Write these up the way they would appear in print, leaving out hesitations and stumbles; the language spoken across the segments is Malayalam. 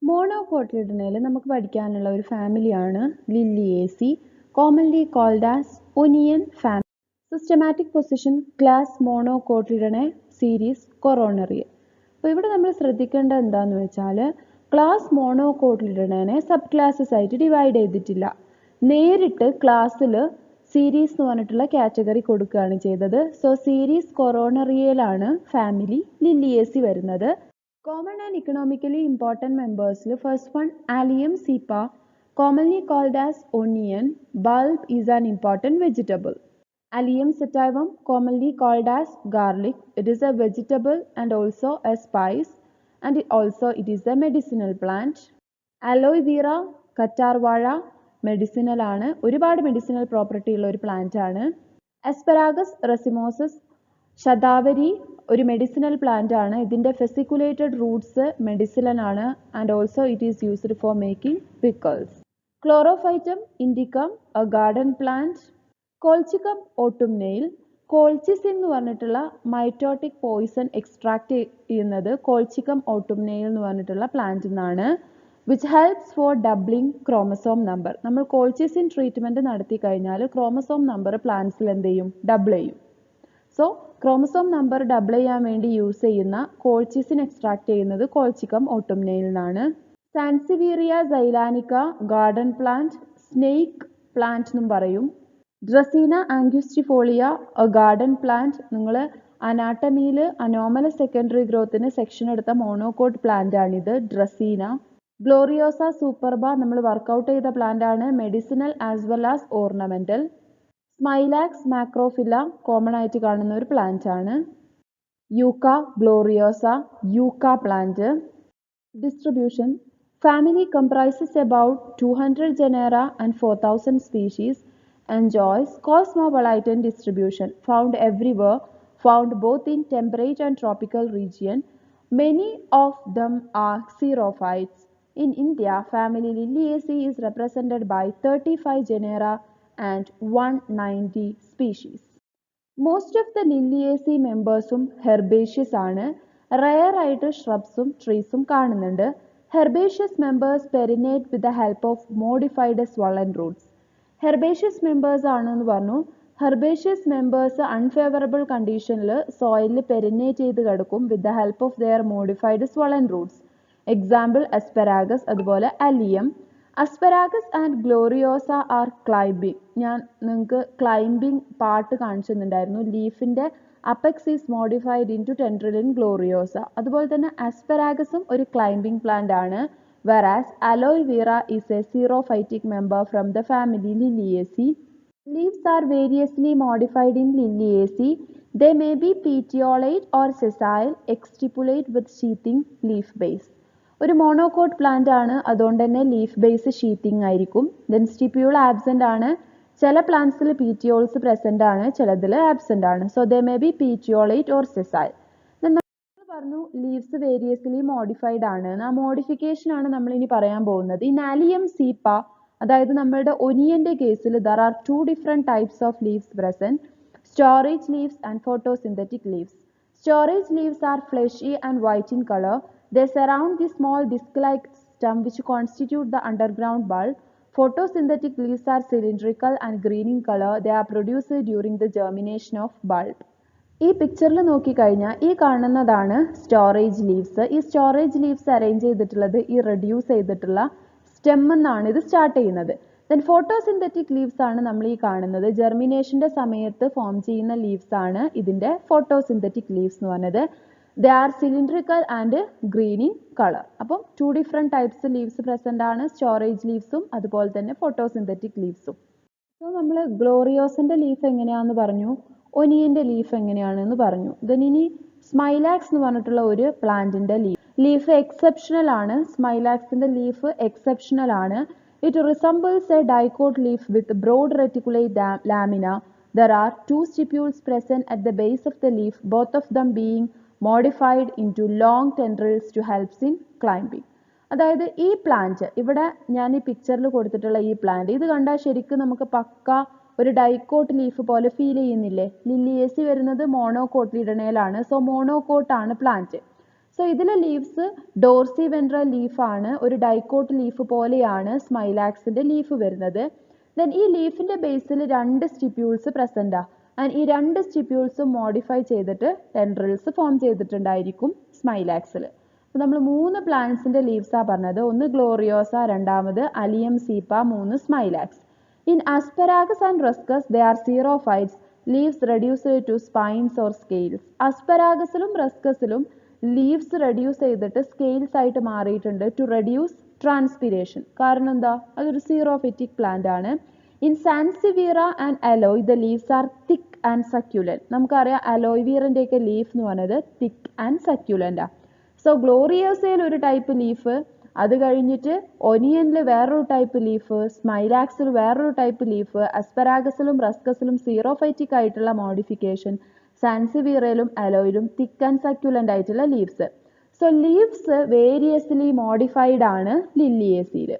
മോണോകോട്ടിലിഡനയിൽ നമുക്ക് പഠിക്കാനുള്ള ഒരു ഫാമിലിയാണ് Liliaceae, commonly called as onion family. Systematic position class monocotyledonae series coronaria. അപ്പോൾ ഇവിടെ നമ്മൾ ശ്രദ്ധിക്കേണ്ടത് എന്താണെന്ന് വെച്ചാൽ ക്ലാസ് മോണോകോട്ടിലിഡനെ സബ് ക്ലാസ്സസ് ആയിട്ട് ഡിവൈഡ് ചെയ്തിട്ടില്ല. നേരിട്ട് ക്ലാസ്സിൽ സീരീസ് എന്ന് പറഞ്ഞിട്ടുള്ള കാറ്റഗറി കൊടുക്കുകയാണ് ചെയ്തത്. സോ സീരീസ് കൊറോണറിയയിലാണ് ഫാമിലി ലില്ലിയേസി വരുന്നത്. Common and economically important members. First one, Allium cepa, commonly called as onion. Bulb is an important vegetable. Allium sativum, commonly called as garlic. It is a vegetable and also a spice, and it is a medicinal plant. Aloe vera, katarwala, medicinal ആണ്. ഒരുപാട് medicinal property ഉള്ള ഒരു plant ആണ്. Asparagus racemosus, ശതാവരി ഒരു മെഡിസിനൽ പ്ലാന്റ് ആണ്. ഇതിൻ്റെ ഫെസിക്കുലേറ്റഡ് റൂട്ട്സ് മെഡിസിനൽ ആണ് and also it is used for making pickles. Chlorophytum indicum, a garden plant. Colchicum autumnale, colchicine എന്ന് പറഞ്ഞിട്ടുള്ള മൈറ്റോട്ടിക് പോയിസൺ എക്സ്ട്രാക്ട് ചെയ്യുന്നത് കോൾച്ചിക്കം ഓട്ടുംനെയിൽ എന്ന് പറഞ്ഞിട്ടുള്ള പ്ലാന്റിൽ നിന്നാണ്. Which helps for doubling chromosome number. നമ്മൾ കോൾച്ചിസിൻ ട്രീറ്റ്മെൻറ്റ് നടത്തി കഴിഞ്ഞാൽ ക്രോമസോം നമ്പർ പ്ലാന്റ്സിൽ എന്ത് ചെയ്യും? ഡബിൾ ചെയ്യും. സോ ക്രോമസോം നമ്പർ ഡബിൾ ചെയ്യാൻ വേണ്ടി യൂസ് ചെയ്യുന്ന കോൾച്ചിസിൻ എക്സ്ട്രാക്ട് ചെയ്യുന്നത് കോൾച്ചിക്കം ഓട്ടുംനെയിൽ നിന്നാണ്. Sansevieria zeylanica, garden plant, snake plant എന്നും പറയും. Dracaena angustifolia, a garden plant. നിങ്ങൾ അനാട്ടമിയിൽ അനോമലസ് സെക്കൻഡറി ഗ്രോത്തിന് സെക്ഷൻ എടുത്ത മോണോകോട്ട് പ്ലാന്റ് ആണിത്, ഡ്രസീന. ഗ്ലോറിയോസ സൂപ്പർബ നമ്മൾ വർക്കൗട്ട് ചെയ്ത പ്ലാന്റ് ആണ്, medicinal as well as ornamental. Smilax macrophylla common ആയിട്ട് കാണുന്ന ഒരു പ്ലാന്റ് ആണ്. Yucca gloriosa, yucca plant. Distribution. Family comprises about 200 genera and 4,000 species. Enjoys cosmopolitan distribution, found everywhere, found both in temperate and tropical region. Many of them are xerophytes. In India, family Liliaceae is represented by 35 genera and 190 species. Most of the Liliaceae members herbaceous ആണ്. റയർ ആയിട്ട് shrubs trees കാണുന്നുണ്ട്. Herbaceous members perennate with the help of modified swollen roots. Herbaceous members ആണെന്ന് പറഞ്ഞു. Herbaceous members unfavorable conditionൽ soil perennate ചെയ്ത് കിടക്കും with the help of their modified swollen roots. Example asparagus, അതുപോലെ allium. Asparagus and gloriosa are climbing. ഞാൻ നിങ്ങൾക്ക് ക്ലൈംബിംഗ് പാർട്ട് കാണിച്ചു തന്നിട്ടുണ്ടായിരുന്നു. ലീഫിൻ്റെ apex is modified into tendril in gloriosa. അതുപോലെ തന്നെ ആസ്പെരാഗസും ഒരു ക്ലൈംബിംഗ് പ്ലാന്റ് ആണ്. whereas aloe vera is a xerophytic member from the family Liliaceae. Leaves are variously modified in Liliaceae. They may be petiolate or sessile, exstipulate with sheathing leaf base. ഒരു മോണോകോട്ട് പ്ലാന്റ് ആണ്, അതുകൊണ്ട് തന്നെ ലീഫ് ബേസ് ഷീറ്റിംഗ് ആയിരിക്കും. ദെൻ സ്റ്റിപ്യൂൾ ആബ്സെന്റ് ആണ്. ചില പ്ലാന്റ്സിൽ പീറ്റിയോൾസ് പ്രസന്റ് ആണ്, ചിലതിൽ ആബ്സെന്റ് ആണ്. So they may be petiolate or sessile. പറഞ്ഞു ലീവ്സ് വേരിയസ്ലി മോഡിഫൈഡ് ആണ്. ആ മോഡിഫിക്കേഷൻ ആണ് നമ്മൾ ഇനി പറയാൻ പോകുന്നത്. ഇൻ ആലിയം സീപ്പ, അതായത് നമ്മളുടെ ഒനിയന്റെ കേസിൽ there are 2 different types of leaves present, storage leaves and photosynthetic leaves. Storage leaves are fleshy and white in color. They surround the small disc-like stem which constitute the underground bulb. Photosynthetic leaves are cylindrical and green in color. They are produced during the germination of bulb. ഈ പിക്ചറിൽ നോക്കിക്കഴിഞ്ഞാൽ ഈ കാണുന്നതാണ് സ്റ്റോറേജ് ലീവ്സ്. ഈ സ്റ്റോറേജ് ലീവ്സ് അറേഞ്ച് ചെയ്തിട്ടുള്ളത് ഈ റെഡ്യൂസ് ചെയ്തിട്ടുള്ള സ്റ്റെമ്മെന്നാണ് ഇത് സ്റ്റാർട്ട് ചെയ്യുന്നത്. ദെൻ ഫോട്ടോസിന്തറ്റിക് ലീവ്സ് ആണ് നമ്മൾ ഈ കാണുന്നത്. ജെർമിനേഷൻ്റെ സമയത്ത് ഫോം ചെയ്യുന്ന ലീവ്സ് ആണ് ഇതിൻ്റെ ഫോട്ടോസിന്തറ്റിക് ലീവ്സ് എന്ന് പറഞ്ഞത്. They are cylindrical and green in colour. അപ്പം 2 different types ലീവ്സ് പ്രസൻ്റ് ആണ്, സ്റ്റോറേജ് ലീവ്സും അതുപോലെ തന്നെ ഫോട്ടോസിന്തറ്റിക് ലീവ്സും. സോ നമ്മൾ ഗ്ലോറിയോസിൻ്റെ ലീഫ് എങ്ങനെയാണെന്ന് പറഞ്ഞു, ഒനിയൻ്റെ ലീഫ് എങ്ങനെയാണെന്ന് പറഞ്ഞു. ദെൻ ഇനി സ്മൈലാക്സ് എന്ന് പറഞ്ഞിട്ടുള്ള ഒരു പ്ലാന്റിൻ്റെ ലീഫ് എക്സെപ്ഷണൽ ആണ്. സ്മൈലാക്സിൻ്റെ ലീഫ് എക്സെപ്ഷണൽ ആണ്. It resembles a dicot leaf with broad reticulate lamina. There are 2 stipules present at the base of the leaf, both of them being modified into long tendrils to help in climbing. അതായത് ഈ പ്ലാന്റ് ഇവിടെ ഞാൻ ഈ പിക്ചറിൽ കൊടുത്തിട്ടുള്ള ഈ പ്ലാന്റ് ഇത് കണ്ടാൽ ശരിക്കും നമുക്ക് പക്ക ഒരു ഡൈക്കോട്ട് ലീഫ് പോലെ ഫീൽ ചെയ്യുന്നില്ലേ? ലില്ലിയേസി വരുന്നത് മോണോകോട്ടിലിഡനയിലാണ്. സോ മോണോകോട്ട് ആണ് പ്ലാന്റ്. സോ ഇതിലെ ലീവ്സ് ഡോർസി വെൻട്രൽ ലീഫാണ്, ഒരു ഡൈക്കോട്ട് ലീഫ് പോലെയാണ് സ്മൈലാക്സിന്റെ ലീഫ് വരുന്നത്. ദെൻ ഈ ലീഫിന്റെ ബേസിൽ 2 സ്റ്റിപ്യൂൾസ് പ്രസന്റ് ആൻഡ് ഈ 2 സ്റ്റിപ്യൂൾസും മോഡിഫൈ ചെയ്തിട്ട് ടെൻഡ്രിൽസ് ഫോം ചെയ്തിട്ടുണ്ടായിരിക്കും സ്മൈലാക്സിൽ. അപ്പോൾ നമ്മൾ 3 പ്ലാന്റ്സിന്റെ ലീവ്സാ പറഞ്ഞത്. ഒന്ന് ഗ്ലോറിയോസ, രണ്ടാമത് allium cepa, 3 smilax. In asparagus and ruscus they are xerophytes, leaves reduced to spines or scales. ആസ്പെരാഗസിലും റസ്കസിലും ലീവ്സ് റെഡ്യൂസ് ചെയ്തിട്ട് സ്കെയിൽസ് ആയിട്ട് മാറിയിട്ടുണ്ട് ടു റെഡ്യൂസ് ട്രാൻസ്പിരേഷൻ. കാരണം എന്താ? അതൊരു സീറോഫിറ്റിക് പ്ലാന്റ് ആണ്. In sansevieria and aloe the leaves are thick and succulent. നമുക്കറിയാം അലോയ്വീറിന്റെ ഒക്കെ ലീഫ് എന്ന് പറയുന്നത് തിക്ക് ആൻഡ് സക്യുലന്റ്. സോ ഗ്ലോറിയോസയിൽ ഒരു ടൈപ്പ് ലീഫ്, അത് കഴിഞ്ഞിട്ട് ഒനിയനിൽ വേറൊരു ടൈപ്പ് ലീഫ്, സ്മൈലാക്സിൽ വേറൊരു ടൈപ്പ് ലീഫ്, അസ്പെരാഗസിലും റസ്കസിലും സീറോഫൈറ്റിക് ആയിട്ടുള്ള മോഡിഫിക്കേഷൻ, സാൻസിവീറയിലും അലോയിലും തിക്ക് ആൻഡ് സക്യുലന്റ് ആയിട്ടുള്ള leaves. So leaves variously modified ആണ് ലില്ലിയേസിയിൽ.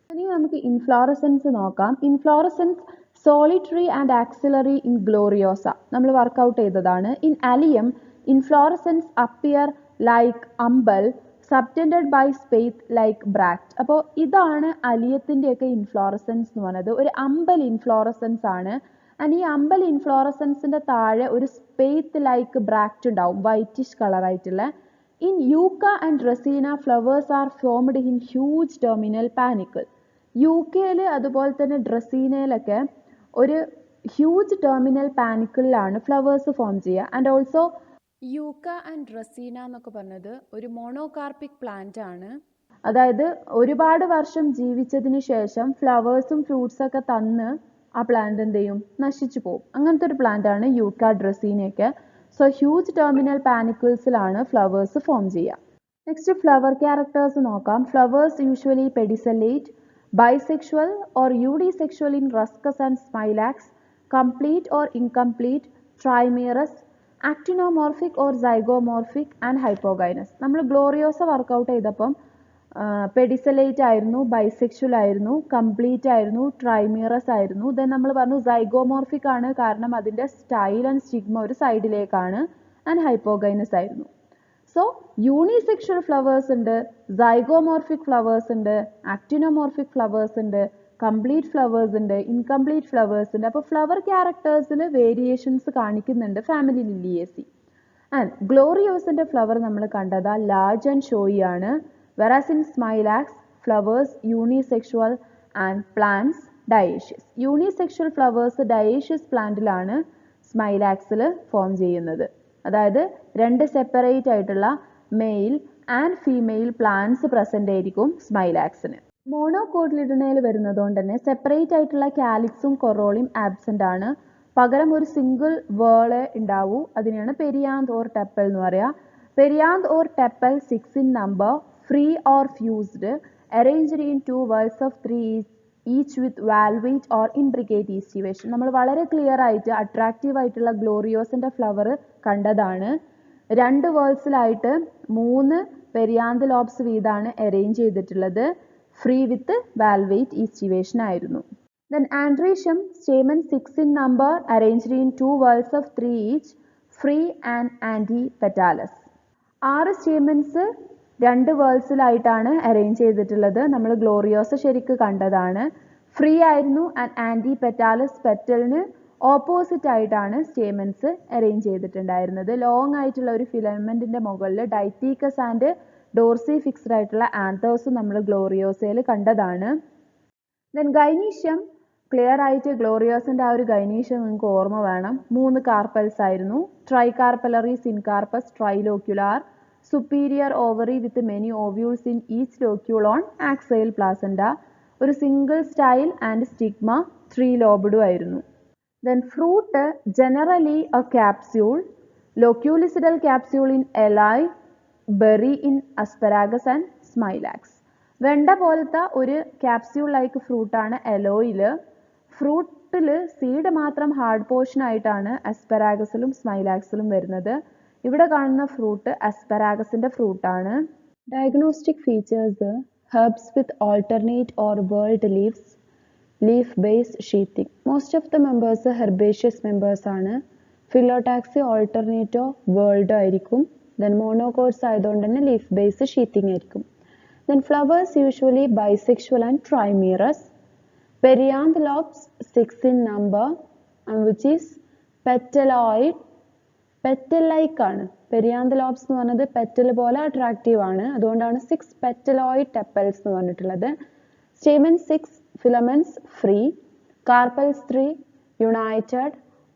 ഇനി നമുക്ക് ഇൻഫ്ലോറസൻസ് നോക്കാം. Inflorescence solitary and axillary in gloriosa നമ്മൾ വർക്ക്ഔട്ട് ചെയ്തതാണ്. In allium inflorescence appear like umbel subtended by spathe like bract. അപ്പോൾ ഇതാണ് അലിയത്തിൻ്റെയൊക്കെ ഇൻഫ്ലോറസൻസ് എന്ന് പറയുന്നത്. ഒരു അമ്പൽ ഇൻഫ്ലോറസൻസ് ആണ്. ആൻഡ് ഈ അമ്പൽ ഇൻഫ്ലോറസൻസിന്റെ താഴെ ഒരു സ്പെയ്ത്ത് ലൈക്ക് ബ്രാക്ട് ഉണ്ടാവും, വൈറ്റിഷ് കളറായിട്ടുള്ള. In yucca and dracaena flowers are formed in huge terminal panicle. യൂക്കയിൽ അതുപോലെ തന്നെ ഡ്രസീനയിലൊക്കെ ഒരു ഹ്യൂജ് ടെർമിനൽ പാനിക്കിളിലാണ് ഫ്ലവേഴ്സ് ഫോം ചെയ്യുക. And also yucca and dracaena എന്നൊക്കെ പറഞ്ഞത് ഒരു മോണോകാർപ്പിക് പ്ലാന്റ് ആണ്. അതായത് ഒരുപാട് വർഷം ജീവിച്ചതിന് ശേഷം ഫ്ലവേഴ്സും ഫ്രൂട്ട്സ് ഒക്കെ തന്ന് ആ പ്ലാന്റ് എന്ത് ചെയ്യും? നശിച്ചു പോകും. അങ്ങനത്തെ ഒരു പ്ലാന്റ് ആണ് യൂക്ക ഡ്രസീനയൊക്കെ. സോ ഹ്യൂജ് ടെർമിനൽ പാനിക്കിൾസിലാണ് ഫ്ലവേഴ്സ് ഫോം ചെയ്യുക. നെക്സ്റ്റ് ഫ്ലവർ ക്യാരക്ടേഴ്സ് നോക്കാം. Flowers usually pedicellate, bisexual or unisexual in ruscus and smilax, complete or incomplete, trimerous, actinomorphic or zygomorphic and hypogynous. നമ്മൾ ഗ്ലോറിയോസ വർക്കൗട്ട് ചെയ്തപ്പം പെഡിസെലേറ്റ് ആയിരുന്നു, ബൈസെക്ഷുവൽ ആയിരുന്നു, കംപ്ലീറ്റ് ആയിരുന്നു, ട്രൈമീറസ് ആയിരുന്നു. ദെൻ നമ്മൾ പറഞ്ഞു സൈഗോമോർഫിക് ആണ്, കാരണം അതിൻ്റെ സ്റ്റൈൽ ആൻഡ് സ്റ്റിഗ്മ ഒരു സൈഡിലേക്കാണ്, ആൻഡ് ഹൈപ്പോഗൈനസ് ആയിരുന്നു. സോ യൂണിസെക്ഷുവൽ ഫ്ലവേഴ്സ് ഉണ്ട്, സൈഗോമോർഫിക് ഫ്ലവേഴ്സ് ഉണ്ട്, ആക്ടിനോമോർഫിക് ഫ്ലവേഴ്സ് ഉണ്ട്, കംപ്ലീറ്റ് ഫ്ലവേഴ്സ് ഉണ്ട്, ഇൻകംപ്ലീറ്റ് ഫ്ലവേഴ്സ് ഉണ്ട്. അപ്പോൾ ഫ്ലവർ ക്യാരക്ടേഴ്സിൽ വേരിയേഷൻസ് കാണിക്കുന്നുണ്ട് ഫാമിലി ലില്ലിയേസി. ആൻഡ് ഗ്ലോറിയോസിന്റെ ഫ്ലവർ നമ്മൾ കണ്ടത് ലാർജ് ആൻഡ് ഷോയി ആണ്. Whereas in smilax, flowers unisexual and plants dioecious. Unisexual flowers dioecious പ്ലാന്റിലാണ് സ്മൈലാക്സിൽ ഫോം ചെയ്യുന്നത്. അതായത് 2 സെപ്പറേറ്റ് ആയിട്ടുള്ള male and female plants present ആയിരിക്കും സ്മൈലാക്സിന്. മോണോകോട്ടിലിഡനയിൽ വരുന്നതുകൊണ്ട് തന്നെ സെപ്പറേറ്റ് ആയിട്ടുള്ള കാലിക്സും കൊറോളിയും ആബ്സെന്റ് ആണ്. പകരം ഒരു സിംഗിൾ വേള് ഉണ്ടാവൂ. അതിനെയാണ് പെരിയാന്ത് ഓർ ടെപ്പൽ എന്ന് പറയുക. പെരിയാന്ത് or ടെപ്പൽ 6 in number, free or fused, arranged in 2 whorls of 3 each with valvate or imbricate estivation. നമ്മൾ വളരെ ക്ലിയർ ആയിട്ട് അട്രാക്റ്റീവ് ആയിട്ടുള്ള ഗ്ലോറിയോസിന്റെ ഫ്ലവർ കണ്ടതാണ്. 2 വേൾസിലായിട്ട് 3 പെരിയാന്ത് ലോബ്സ് വീതാണ് അറേഞ്ച് ചെയ്തിട്ടുള്ളത്. ഫ്രീ വിത്ത് വാൽവേറ്റ് ഈസ്റ്റിവേഷൻ ആയിരുന്നു. Then androecium, stamen 6 in number, arranged in 2 whorls of 3 each, free and antipetalous. 6 stamens 2 വേൾസിലായിട്ടാണ് അറേഞ്ച് ചെയ്തിട്ടുള്ളത്. നമ്മൾ ഗ്ലോറിയോസ ശരിക്ക് കണ്ടതാണ്. ഫ്രീ ആയിരുന്നു ആൻഡ് ആൻറ്റി പെറ്റാലസ്, പെറ്റലിന് ഓപ്പോസിറ്റ് ആയിട്ടാണ് സ്റ്റേമൻസ് അറേഞ്ച് ചെയ്തിട്ടുണ്ടായിരുന്നത്. ലോങ് ആയിട്ടുള്ള ഒരു ഫിലമെന്റിന്റെ മുകളിൽ ഡൈറ്റീക്കസ് ആൻഡ് ഡോർസി ഫിക്സ്ഡ് ആയിട്ടുള്ള ആന്തേഴ്സും നമ്മൾ ഗ്ലോറിയോസയിൽ കണ്ടതാണ്. ദെൻ ഗൈനീഷ്യം, ക്ലിയർ ആയിട്ട് ഗ്ലോറിയോസിന്റെ ആ ഒരു ഗൈനീഷ്യം നിങ്ങൾക്ക് ഓർമ്മ വേണം. 3 കാർപ്പൽസ് ആയിരുന്നു. ട്രൈകാർപ്പലറി, syncarpous, ട്രൈലോക്യുലാർ, superior ovary with many ovules in each locule on axial placenta, ഒരു single style and stigma, 3 lobed ആയിരുന്നു. Then fruit generally a capsule, loculicidal capsule in elai, berry in asparagus and smilax. വെണ്ട പോലത്തെ ഒരു ക്യാപ്സ്യൂൾ ലൈക്ക് ഫ്രൂട്ടാണ് എലോയിൽ. ഫ്രൂട്ടിൽ സീഡ് മാത്രം ഹാർഡ് പോർഷൻ ആയിട്ടാണ് അസ്പരാഗസിലും സ്മൈലാക്സിലും വരുന്നത്. ഇവിടെ കാണുന്ന ഫ്രൂട്ട് അസ്പരാഗസിന്റെ ഫ്രൂട്ടാണ്. Diagnostic features: herbs with alternate or whorled leaves, leaf based sheathing. Most of the members herbaceous members ആണ്. ഫിലോടാക്സി ഓൾട്ടർനേറ്റോ വേൾഡ് ആയിരിക്കും. ദെൻ മോണോകോട്സ് ആയതുകൊണ്ട് തന്നെ ലീഫ് ബേസ് ഷീറ്റിംഗ് ആയിരിക്കും. Then flowers usually bisexual and trimerous. Perianth lobes 6 in number and which is petaloid. Petal like ആണ്. പെരിയാന്ത് ലോബ്സ് എന്ന് പറഞ്ഞത് പെറ്റൽ പോലെ അട്രാക്റ്റീവ് ആണ്, അതുകൊണ്ടാണ് 6 petaloid tepals എന്ന് പറഞ്ഞിട്ടുള്ളത്. Stamens 6, filaments free, carpels 3, united,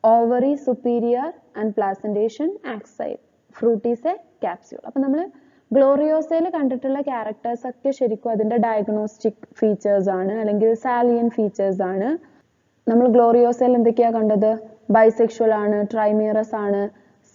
ovary superior and placentation axile. Fruit is a capsule. അപ്പോൾ നമ്മൾ ഗ്ലോറിയോസയിൽ കണ്ടിട്ടുള്ള ക്യാരക്ടേഴ്സ് ഒക്കെ ശരിക്കും അതിൻ്റെ ഡയഗ്നോസ്റ്റിക് ഫീച്ചേഴ്സ് ആണ്, അല്ലെങ്കിൽ സാലിയൻ ഫീച്ചേഴ്സ് ആണ്. നമ്മൾ ഗ്ലോറിയോസയിൽ എന്തൊക്കെയാണ് കണ്ടത്? ബൈസെക്ഷുവൽ ആണ്, ട്രൈമീറസ് ആണ്,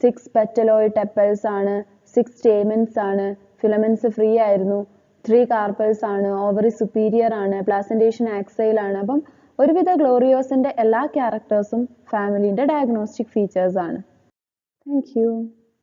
6 petaloid tepals ആണ്, 6 stamens ആണ്, ഫിലമെന്റ്സ് ഫ്രീ ആയിരുന്നു, 3 carpels ആണ്, ഓവറി സുപ്പീരിയർ ആണ്, പ്ലാസന്റേഷൻ ആക്സൈൽ ആണ്. അപ്പം ഒരുവിധ ഗ്ലോറിയോസിന്റെ എല്ലാ ക്യാരക്ടേഴ്സും ഫാമിലിന്റെ ഡയഗ്നോസ്റ്റിക് ഫീച്ചേഴ്സ് ആണ്. Thank you.